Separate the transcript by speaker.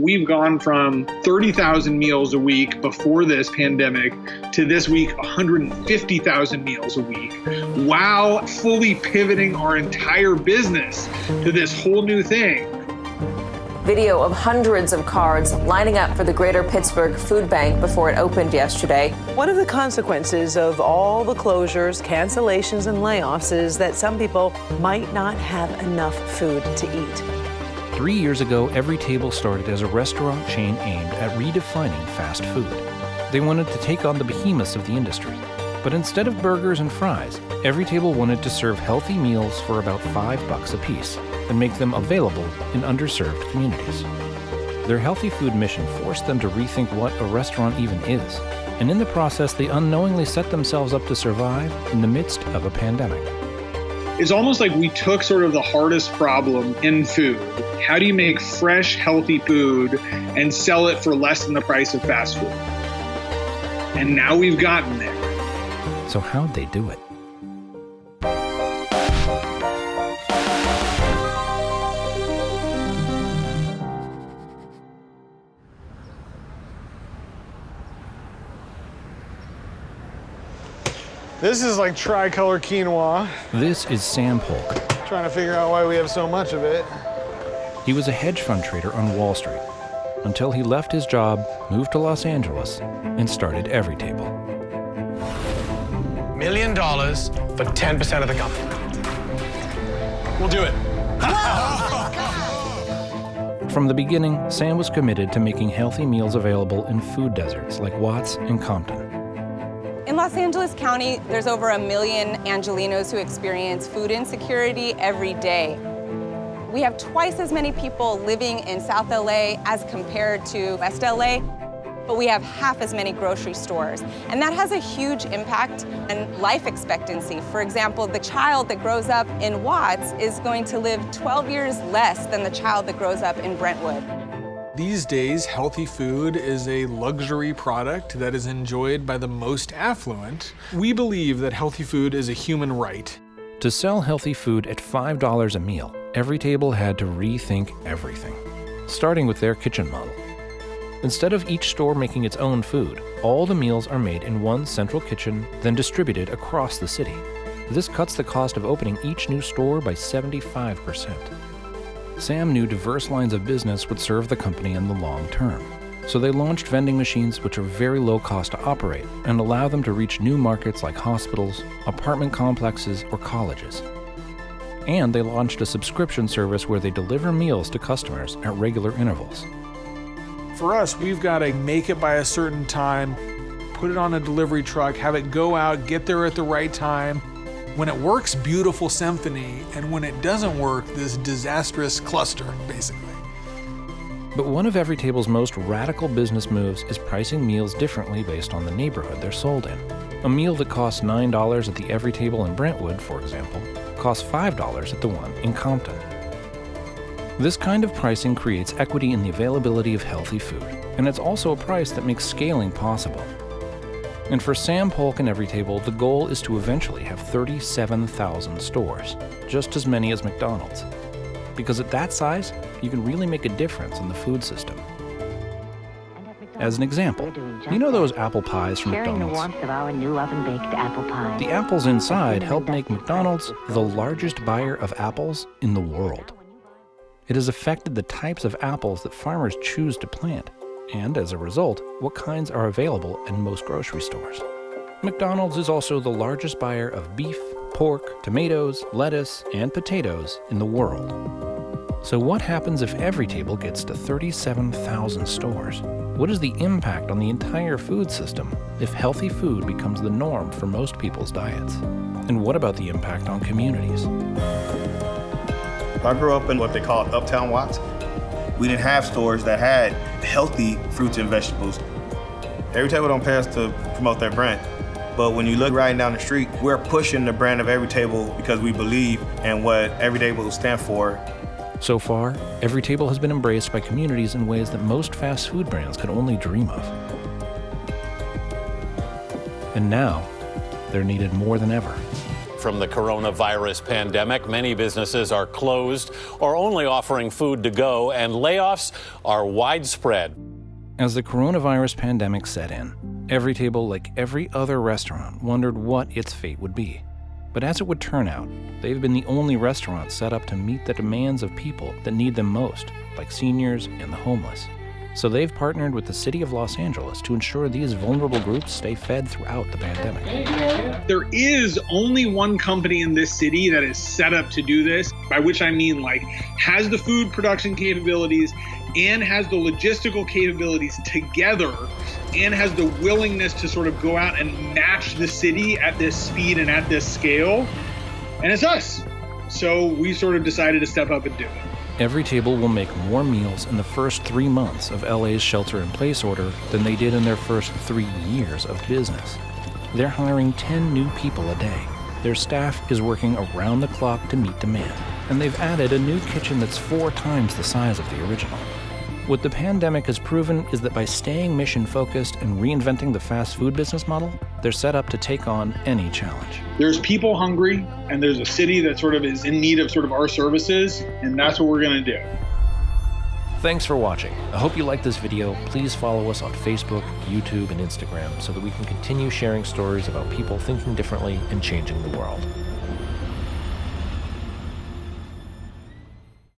Speaker 1: We've gone from 30,000 meals a week before this pandemic to this week 150,000 meals a week, while fully pivoting our entire business to this whole new thing.
Speaker 2: Video of hundreds of cards lining up for the Greater Pittsburgh Food Bank before it opened yesterday.
Speaker 3: One of the consequences of all the closures, cancellations, and layoffs is that some people might not have enough food to eat.
Speaker 4: 3 years ago, Everytable started as a restaurant chain aimed at redefining fast food. They wanted to take on the behemoths of the industry. But instead of burgers and fries, Everytable wanted to serve healthy meals for about $5 a piece and make them available in underserved communities. Their healthy food mission forced them to rethink what a restaurant even is. And in the process, they unknowingly set themselves up to survive in the midst of a pandemic.
Speaker 1: It's almost like we took sort of the hardest problem in food. How do you make fresh, healthy food and sell it for less than the price of fast food? And now we've gotten there.
Speaker 4: So how'd they do it?
Speaker 5: This is like tricolor quinoa.
Speaker 4: This is Sam Polk.
Speaker 5: Trying to figure out why we have so much of it.
Speaker 4: He was a hedge fund trader on Wall Street until he left his job, moved to Los Angeles, and started Everytable.
Speaker 6: $1 million for 10% of the company. We'll do it.
Speaker 4: From the beginning, Sam was committed to making healthy meals available in food deserts like Watts and Compton.
Speaker 7: In Los Angeles County, there's over 1 million Angelenos who experience food insecurity every day. We have twice as many people living in South LA as compared to West LA, but we have half as many grocery stores. And that has a huge impact on life expectancy. For example, the child that grows up in Watts is going to live 12 years less than the child that grows up in Brentwood.
Speaker 5: These days, healthy food is a luxury product that is enjoyed by the most affluent. We believe that healthy food is a human right.
Speaker 4: To sell healthy food at $5 a meal, Everytable had to rethink everything, starting with their kitchen model. Instead of each store making its own food, all the meals are made in one central kitchen, then distributed across the city. This cuts the cost of opening each new store by 75%. Sam knew diverse lines of business would serve the company in the long term. So they launched vending machines which are very low cost to operate and allow them to reach new markets like hospitals, apartment complexes, or colleges. And they launched a subscription service where they deliver meals to customers at regular intervals.
Speaker 5: For us, we've got to make it by a certain time, put it on a delivery truck, have it go out, get there at the right time. When it works, beautiful symphony, and when it doesn't work, this disastrous cluster, basically.
Speaker 4: But one of Everytable's most radical business moves is pricing meals differently based on the neighborhood they're sold in. A meal that costs $9 at the Everytable in Brentwood, for example, costs $5 at the one in Compton. This kind of pricing creates equity in the availability of healthy food, and it's also a price that makes scaling possible. And for Sam Polk and Everytable, the goal is to eventually have 37,000 stores, just as many as McDonald's. Because at that size, you can really make a difference in the food system. As an example, you know those apple pies from McDonald's?
Speaker 8: The warmth of our new oven-baked apple pie.
Speaker 4: The apples inside help make McDonald's the largest buyer of apples in the world. It has affected the types of apples that farmers choose to plant, and as a result, what kinds are available in most grocery stores. McDonald's is also the largest buyer of beef, pork, tomatoes, lettuce, and potatoes in the world. So what happens if Everytable gets to 37,000 stores? What is the impact on the entire food system if healthy food becomes the norm for most people's diets? And what about the impact on communities?
Speaker 9: I grew up in what they call Uptown Watts. We didn't have stores that had healthy fruits and vegetables. Everytable don't pay us to promote their brand. But when you look right down the street, we're pushing the brand of Everytable because we believe in what Everytable will stand for.
Speaker 4: So far, Everytable has been embraced by communities in ways that most fast food brands could only dream of. And now, they're needed more than ever.
Speaker 10: from the coronavirus pandemic. Many businesses are closed or only offering food to go, and layoffs are widespread.
Speaker 4: As the coronavirus pandemic set in, Everytable, like every other restaurant, wondered what its fate would be. But as it would turn out, they've been the only restaurant set up to meet the demands of people that need them most, like seniors and the homeless. So they've partnered with the city of Los Angeles to ensure these vulnerable groups stay fed throughout the pandemic.
Speaker 1: There is only one company in this city that is set up to do this, by which I mean like has the food production capabilities and has the logistical capabilities together and has the willingness to sort of go out and match the city at this speed and at this scale. And it's us. So we sort of decided to step up and do it.
Speaker 4: Everytable will make more meals in the first 3 months of LA's shelter-in-place order than they did in their first 3 years of business. They're hiring 10 new people a day. Their staff is working around the clock to meet demand, and they've added a new kitchen that's 4 times the size of the original. What the pandemic has proven is that by staying mission-focused and reinventing the fast food business model, they're set up to take on any challenge.
Speaker 1: There's people hungry, and there's a city that sort of is in need of sort of our services, and that's what we're going to do.
Speaker 4: Thanks for watching. I hope you liked this video. Please follow us on Facebook, YouTube, and Instagram so that we can continue sharing stories about people thinking differently and changing the world.